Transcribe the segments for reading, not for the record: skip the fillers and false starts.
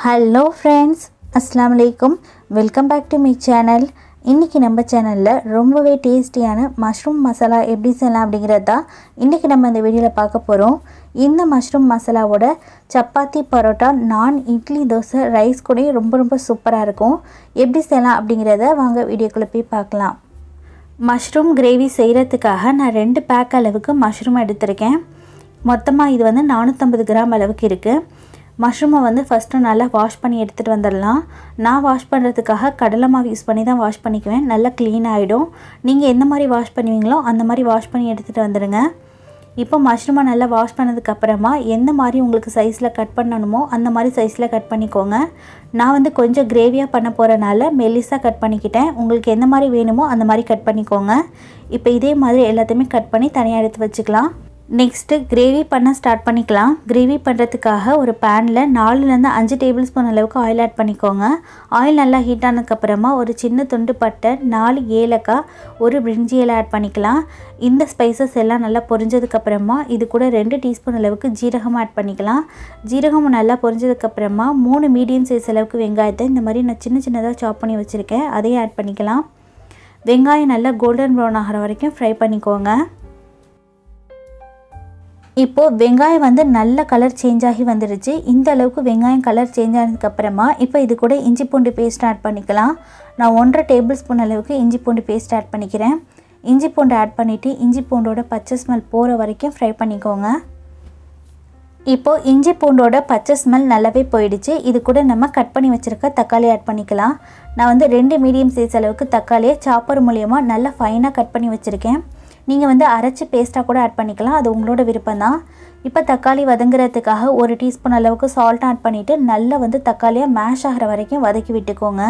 Hello friends, அஸ்ஸலாமு அலைக்கும். Welcome back to my channel. இன்றைக்கி நம்ம சேனலில் ரொம்பவே டேஸ்டியான மஷ்ரூம் மசாலா எப்படி செய்யலாம் அப்படிங்கிறது தான் இன்றைக்கி நம்ம இந்த வீடியோவில் பார்க்க போகிறோம். இந்த மஷ்ரூம் மசாலாவோட சப்பாத்தி, பரோட்டா, நான், இட்லி, தோசை, ரைஸ் கூட ரொம்ப சூப்பராக இருக்கும். எப்படி செய்யலாம் அப்படிங்கிறத வாங்க வீடியோக்குள்ளே போய் பார்க்கலாம். மஷ்ரூம் கிரேவி செய்கிறதுக்காக நான் 2 பேக் அளவுக்கு மஷ்ரூம் எடுத்திருக்கேன். மொத்தமாக இது 450 கிராம் அளவுக்கு இருக்குது. மஷ்ரூமை ஃபஸ்ட்டு நல்லா வாஷ் பண்ணி எடுத்துகிட்டு வந்துடலாம். நான் வாஷ் பண்ணுறதுக்காக கடலை மாவு யூஸ் பண்ணி தான் வாஷ் பண்ணிக்குவேன். நல்லா க்ளீன் ஆகிடும். நீங்கள் எந்த மாதிரி வாஷ் பண்ணுவீங்களோ அந்த மாதிரி வாஷ் பண்ணி எடுத்துகிட்டு வந்துடுங்க. இப்போ மஷ்ரூமை நல்லா வாஷ் பண்ணதுக்கப்புறமா எந்த மாதிரி உங்களுக்கு சைஸில் கட் பண்ணணுமோ அந்த மாதிரி சைஸில் கட் பண்ணிக்கோங்க. நான் கொஞ்சம் கிரேவியாக பண்ண போகிறனால மெல்லிஸாக கட் பண்ணிக்கிட்டேன். உங்களுக்கு எந்த மாதிரி வேணுமோ அந்த மாதிரி கட் பண்ணிக்கோங்க. இப்போ இதே மாதிரி எல்லாத்தையுமே கட் பண்ணி தனியாக எடுத்து வச்சுக்கலாம். நெக்ஸ்ட்டு கிரேவி பண்ண ஸ்டார்ட் பண்ணிக்கலாம். கிரேவி பண்ணுறதுக்காக ஒரு பேனில் 4லேருந்து 5 டேபிள் ஸ்பூன் அளவுக்கு ஆயில் ஆட் பண்ணிக்கோங்க. ஆயில் நல்லா ஹீட் ஆனதுக்கப்புறமா ஒரு சின்ன துண்டு பட்டை, 4 ஏலக்காய், ஒரு பிரிஞ்சி இலை ஆட் பண்ணிக்கலாம். இந்த ஸ்பைசஸ் எல்லாம் நல்லா பொரிஞ்சதுக்கப்புறமா இது கூட 2 டீஸ்பூன் அளவுக்கு ஜீரகம் ஆட் பண்ணிக்கலாம். ஜீரகம் நல்லா பொரிஞ்சதுக்கப்புறமா 3 மீடியம் சைஸ் அளவுக்கு வெங்காயத்தை இந்த மாதிரி நான் சின்னதாக சாப் பண்ணி வச்சுருக்கேன், அதையும் ஆட் பண்ணிக்கலாம். வெங்காயம் நல்லா கோல்டன் ப்ரௌன் ஆகிற வரைக்கும் ஃப்ரை பண்ணிக்கோங்க. இப்போது வெங்காயம் நல்ல கலர் சேஞ்ச் ஆகி வந்துடுச்சு. இந்த அளவுக்கு வெங்காயம் கலர் சேஞ்ச் ஆனதுக்கப்புறமா இப்போ இது கூட இஞ்சி பூண்டு பேஸ்ட் ஆட் பண்ணிக்கலாம். நான் 1.5 டேபிள் ஸ்பூன் அளவுக்கு இஞ்சி பூண்டு பேஸ்ட் ஆட் பண்ணிக்கிறேன். இஞ்சி பூண்டு ஆட் பண்ணிவிட்டு இஞ்சி பூண்டோட பச்சை ஸ்மெல் போகிற வரைக்கும் ஃப்ரை பண்ணிக்கோங்க. இப்போது இஞ்சி பூண்டோட பச்சை ஸ்மெல் நல்லாவே போயிடுச்சு. இது கூட நம்ம கட் பண்ணி வச்சுருக்க தக்காளி ஆட் பண்ணிக்கலாம். நான் 2 மீடியம் சைஸ் அளவுக்கு தக்காளியை சாப்பர் மூலியமாக நல்லா ஃபைனாக கட் பண்ணி வச்சுருக்கேன். நீங்கள் அரைச்சி பேஸ்ட்டாக கூட ஆட் பண்ணிக்கலாம், அது உங்களோட விருப்பம் தான். இப்போ தக்காளி வதங்குறதுக்காக 1 டீஸ்பூன் அளவுக்கு சால்ட் ஆட் பண்ணிவிட்டு நல்லா தக்காளியாக மேஷ் ஆகிற வரைக்கும் வதக்கி விட்டுக்கோங்க.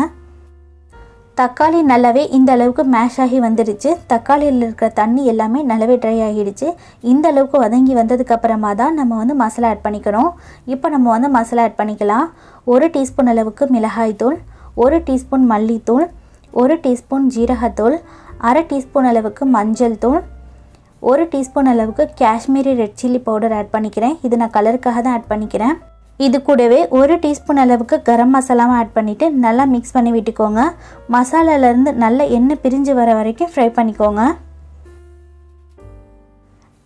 தக்காளி நல்லாவே இந்த அளவுக்கு மேஷ் ஆகி வந்துடுச்சு. தக்காளியில் இருக்கிற தண்ணி எல்லாமே நல்லாவே ட்ரை ஆகிடுச்சு. இந்த அளவுக்கு வதங்கி வந்ததுக்கப்புறமா தான் நம்ம மசாலா ஆட் பண்ணிக்கணும். இப்போ நம்ம மசாலா ஆட் பண்ணிக்கலாம். 1 டீஸ்பூன் அளவுக்கு மிளகாய்த்தூள், 1 டீஸ்பூன் மல்லித்தூள், 1 டீஸ்பூன் ஜீரகத்தூள், 1/2 டீஸ்பூன் அளவுக்கு மஞ்சள் தூள், 1 டீஸ்பூன் அளவுக்கு Kashmiri red chilli powder add பண்ணிக்கிறேன். இது நான் கலருக்காக தான் ஆட் பண்ணிக்கிறேன். இது கூடவே 1 டீஸ்பூன் அளவுக்கு கரம் மசாலாவும் ஆட் பண்ணிவிட்டு நல்லா மிக்ஸ் பண்ணி விட்டுக்கோங்க. மசாலாலேருந்து நல்ல எண்ணெய் பிரிஞ்சு வர வரைக்கும் ஃப்ரை பண்ணிக்கோங்க.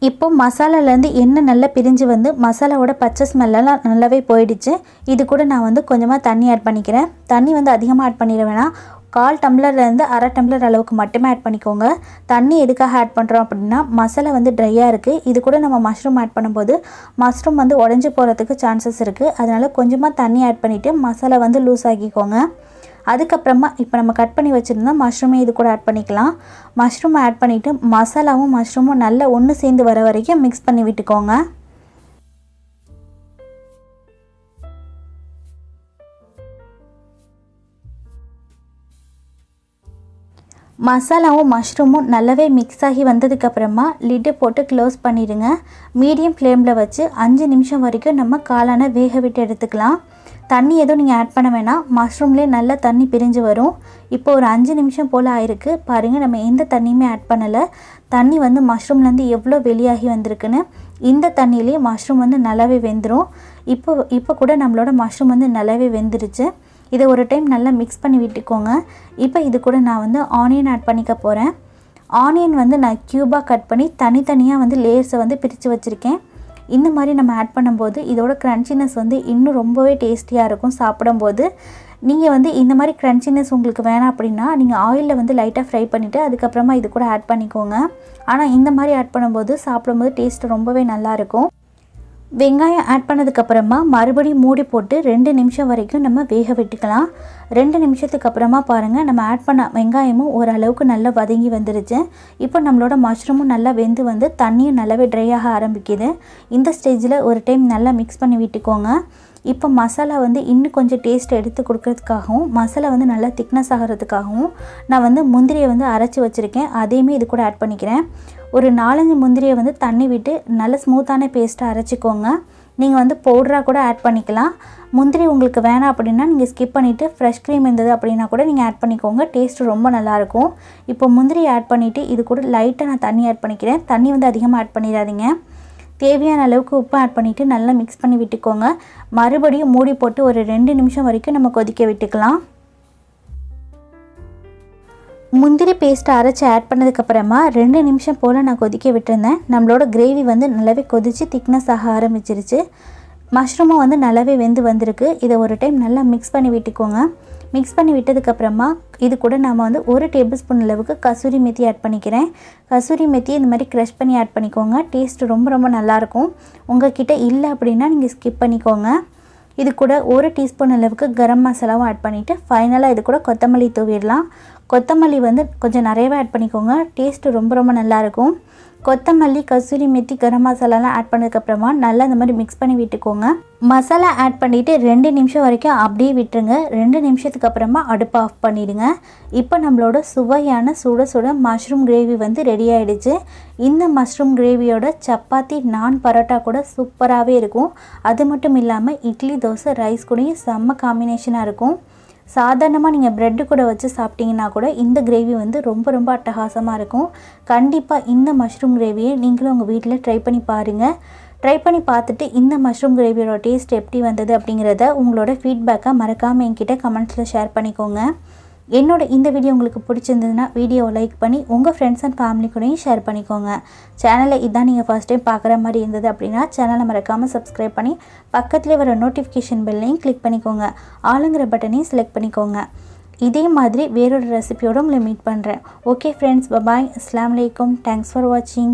இப்போ மசாலாலேருந்து எண்ணெய் நல்லா பிரிஞ்சு மசாலாவோட பச்சை ஸ்மெல்லாம் நல்லாவே போயிடுச்சு. இது கூட நான் கொஞ்சமாக தண்ணி ஆட் பண்ணிக்கிறேன். தண்ணி அதிகமாக ஆட் பண்ணிட வேணாம். 1/4 டம்ளர்லேருந்து 1/2 டம்ளர் அளவுக்கு மட்டுமே ஆட் பண்ணிக்கோங்க. தண்ணி எதுக்காக ஆட் பண்ணுறோம் அப்படின்னா மசாலா ட்ரையாக இருக்குது. இது கூட நம்ம மஷ்ரூம் ஆட் பண்ணும்போது மஷ்ரூம் உடஞ்சி போகிறதுக்கு சான்சஸ் இருக்குது. அதனால் கொஞ்சமாக தண்ணி ஆட் பண்ணிவிட்டு மசாலா லூஸ் ஆக்கிக்கோங்க. அதுக்கப்புறமா இப்போ நம்ம கட் பண்ணி வச்சுருந்தா மஷ்ரூமே இது கூட ஆட் பண்ணிக்கலாம். மஷ்ரூமை ஆட் பண்ணிவிட்டு மசாலாவும் மஷ்ரூமும் நல்லா ஒன்று சேர்ந்து வர வரைக்கும் மிக்ஸ் பண்ணி விட்டுக்கோங்க. மசாலாவும் மஷ்ரூமும் நல்லாவே மிக்ஸ் ஆகி வந்ததுக்கப்புறமா லிட்டு போட்டு க்ளோஸ் பண்ணிடுங்க. மீடியம் ஃப்ளேமில் வச்சு 5 நிமிஷம் வரைக்கும் நம்ம காளானை வேக விட்டு எடுத்துக்கலாம். தண்ணி எதுவும் நீங்கள் ஆட் பண்ண வேணாம், மஷ்ரூம்லேயே நல்லா தண்ணி பிரிஞ்சு வரும். இப்போ ஒரு 5 நிமிஷம் போல் ஆயிருக்கு பாருங்கள். நம்ம எந்த தண்ணியுமே ஆட் பண்ணலை. தண்ணி மஷ்ரூம்லேருந்து எவ்வளோ வெளியாகி வந்திருக்குன்னு. இந்த தண்ணியிலே மஷ்ரூம் நல்லாவே வெந்துடும். இப்போ கூட நம்மளோட மஷ்ரூம் நல்லாவே வெந்துருச்சு. இதை ஒரு டைம் நல்லா மிக்ஸ் பண்ணி விட்டுக்கோங்க. இப்போ இது கூட நான் ஆனியன் ஆட் பண்ணிக்க போகிறேன். ஆனியன் நான் க்யூபாக கட் பண்ணி தனித்தனியாக லேயர்ஸை பிரித்து வச்சுருக்கேன். இந்த மாதிரி நம்ம ஆட் பண்ணும்போது இதோட க்ரன்ச்சினஸ் இன்னும் ரொம்பவே டேஸ்டியாக இருக்கும் சாப்பிடும்போது. நீங்கள் இந்த மாதிரி க்ரன்ச்சினஸ் உங்களுக்கு வேணாம் அப்படின்னா நீங்கள் ஆயிலில் லைட்டாக ஃப்ரை பண்ணிவிட்டு அதுக்கப்புறமா இது கூட ஆட் பண்ணிக்கோங்க. ஆனால் இந்த மாதிரி ஆட் பண்ணும்போது சாப்பிடும்போது டேஸ்ட் ரொம்பவே நல்லாயிருக்கும். வெங்காயம் ஆட் பண்ணதுக்கப்புறமா மறுபடியும் மூடி போட்டு 2 நிமிஷம் வரைக்கும் நம்ம வேக விட்டுக்கலாம். 2 நிமிஷத்துக்கு அப்புறமா பாருங்கள், நம்ம ஆட் பண்ண வெங்காயமும் ஓரளவுக்கு நல்லா வதங்கி வந்துடுச்சு. இப்போ நம்மளோட மஷ்ரூமும் நல்லா வெந்து தண்ணியும் நல்லாவே ட்ரை ஆக ஆரம்பிக்குது. இந்த ஸ்டேஜில் ஒரு டைம் நல்லா மிக்ஸ் பண்ணி விட்டுக்கோங்க. இப்போ மசாலா இன்னும் கொஞ்சம் டேஸ்ட் எடுத்து கொடுக்கறதுக்காகவும் மசாலா நல்லா திக்னஸ் ஆகிறதுக்காகவும் நான் முந்திரியை அரைச்சி வச்சுருக்கேன். அதையுமே இது கூட ஆட் பண்ணிக்கிறேன். ஒரு 4-5 முந்திரியை தண்ணி விட்டு நல்ல ஸ்மூத்தான பேஸ்ட்டாக அரைச்சிக்கோங்க. நீங்கள் பவுடராக கூட ஆட் பண்ணிக்கலாம். முந்திரி உங்களுக்கு வேணாம் அப்படின்னா நீங்கள் ஸ்கிப் பண்ணிவிட்டு ஃப்ரெஷ் க்ரீம் இருந்தது அப்படின்னா கூட நீங்கள் ஆட் பண்ணிக்கோங்க. டேஸ்ட்டு ரொம்ப நல்லாயிருக்கும். இப்போ முந்திரி ஆட் பண்ணிவிட்டு இது கூட லைட்டாக நான் தண்ணி ஆட் பண்ணிக்கிறேன். தண்ணி அதிகமாக ஆட் பண்ணிடாதீங்க. தேவையான அளவுக்கு உப்பு ஆட் பண்ணிவிட்டு நல்லா மிக்ஸ் பண்ணி விட்டுக்கோங்க. மறுபடியும் மூடி போட்டு ஒரு 2 நிமிஷம் வரைக்கும் நம்ம கொதிக்க விட்டுக்கலாம். முந்திரி பேஸ்ட்டை அரைச்சி ஆட் பண்ணதுக்கப்புறமா 2 நிமிஷம் போல் நான் கொதிக்க விட்டுருந்தேன். நம்மளோட கிரேவி வந்து நல்லாவே கொதித்து திக்னஸ் ஆக ஆரம்பிச்சிருச்சு. மஷ்ரூமும் வந்து நல்லாவே வெந்து வந்திருக்கு. இதை ஒரு டைம் நல்லா மிக்ஸ் பண்ணி விட்டுக்கோங்க. மிக்ஸ் பண்ணி விட்டதுக்கப்புறமா இது கூட நம்ம வந்து 1 டேபிள் ஸ்பூன் அளவுக்கு கசூரி மெத்தி ஆட் பண்ணிக்கிறேன். கசூரி மெத்தி இந்த மாதிரி க்ரஷ் பண்ணி ஆட் பண்ணிக்கோங்க. டேஸ்ட்டு ரொம்ப நல்லாயிருக்கும். உங்கள் கிட்டே இல்லை அப்படின்னா நீங்கள் ஸ்கிப் பண்ணிக்கோங்க. இது கூட 1 டீஸ்பூன் அளவுக்கு கரம் மசாலாவும் ஆட் பண்ணிவிட்டு ஃபைனலாக இது கூட கொத்தமல்லி தூவிடலாம். கொத்தமல்லி வந்து கொஞ்சம் நிறையவே ஆட் பண்ணிக்கோங்க. டேஸ்ட்டு ரொம்ப நல்லாயிருக்கும். கொத்தமல்லி, கசூரி மெத்தி, கரம் மசாலாலாம் ஆட் பண்ணதுக்கப்புறமா நல்லா இந்த மாதிரி மிக்ஸ் பண்ணி விட்டுக்கோங்க. மசாலா ஆட் பண்ணிவிட்டு 2 நிமிஷம் வரைக்கும் அப்படியே விட்டுருங்க. 2 நிமிஷத்துக்கு அப்புறமா அடுப்பை ஆஃப் பண்ணிவிடுங்க. இப்போ நம்மளோட சுவையான சுட மஷ்ரூம் கிரேவி வந்து ரெடி ஆகிடுச்சு. இந்த மஷ்ரூம் கிரேவியோட சப்பாத்தி, நான், பரோட்டா கூட சூப்பராகவே இருக்கும். அது மட்டும் இல்லாமல் இட்லி, தோசை, ரைஸ் கூடயும் செம்ம காம்பினேஷனாக இருக்கும். சாதாரணமாக நீங்கள் ப்ரெட்டு கூட வச்சு சாப்பிட்டிங்கன்னா கூட இந்த கிரேவி வந்து ரொம்ப அட்டகாசமாக இருக்கும். கண்டிப்பாக இந்த மஷ்ரூம் கிரேவியை நீங்களும் உங்கள் வீட்டில் ட்ரை பண்ணி பாருங்கள். ட்ரை பண்ணி பார்த்துட்டு இந்த மஷ்ரூம் கிரேவியோட டேஸ்ட் எப்படி வந்தது அப்படிங்கிறத உங்களோட ஃபீட்பேக்கை மறக்காமல் என்கிட்ட கமெண்ட்ஸில் ஷேர் பண்ணிக்கோங்க. என்னோட இந்த வீடியோ உங்களுக்கு பிடிச்சிருந்ததுன்னா வீடியோவை லைக் பண்ணி உங்கள் ஃப்ரெண்ட்ஸ் அண்ட் ஃபேமிலி கூடயும் ஷேர் பண்ணிக்கோங்க. சேனலை இதான் நீங்கள் ஃபர்ஸ்ட் டைம் பார்க்குற மாதிரி இருந்தது அப்படின்னா சேனலை மறக்காமல் சப்ஸ்கிரைப் பண்ணி பக்கத்துலேயே வர நோட்டிஃபிகேஷன் பெல்லையும் கிளிக் பண்ணிக்கோங்க. ஆளுங்கிற பட்டனையும் செலக்ட் பண்ணிக்கோங்க. இதே மாதிரி வேறொரு ரெசிபியோடு உங்களை மீட் பண்ணுறேன். ஓகே ஃப்ரெண்ட்ஸ், பாய். அஸ்ஸலாமு அலைக்கும். தேங்க்ஸ் ஃபார் வாட்சிங்.